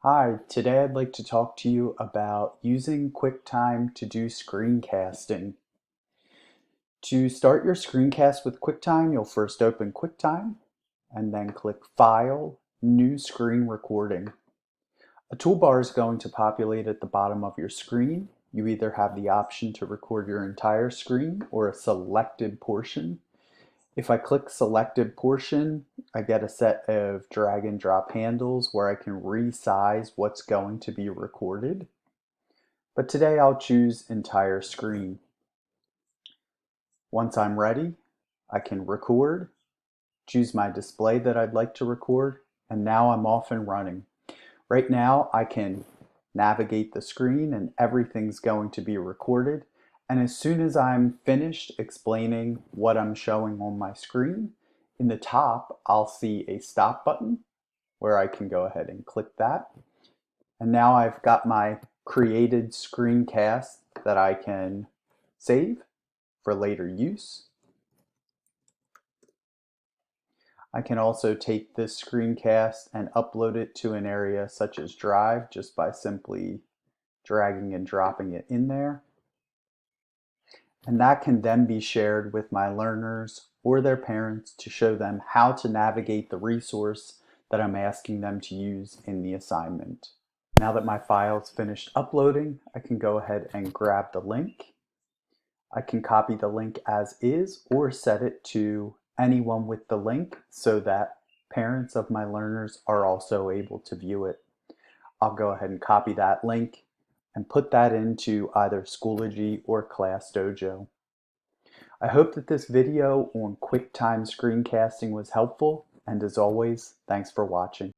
Hi, today I'd like to talk to you about using QuickTime to do screencasting. To start your screencast with QuickTime, you'll first open QuickTime and then click File, New Screen Recording. A toolbar is going to populate at the bottom of your screen. You either have the option to record your entire screen or a selected portion. If I click selected portion, I get a set of drag and drop handles where I can resize what's going to be recorded. But today I'll choose entire screen. Once I'm ready, I can record, choose my display that I'd like to record, and now I'm off and running. Right now I can navigate the screen and everything's going to be recorded. And as soon as I'm finished explaining what I'm showing on my screen, in the top I'll see a stop button where I can go ahead and click that. And now I've got my created screencast that I can save for later use. I can also take this screencast and upload it to an area such as Drive just by simply dragging and dropping it in there. And that can then be shared with my learners or their parents to show them how to navigate the resource that I'm asking them to use in the assignment. Now that my file's finished uploading, I can go ahead and grab the link. I can copy the link as is or set it to anyone with the link so that parents of my learners are also able to view it. I'll go ahead and copy that link and put that into either Schoology or ClassDojo. I hope that this video on QuickTime screencasting was helpful, and as always, thanks for watching.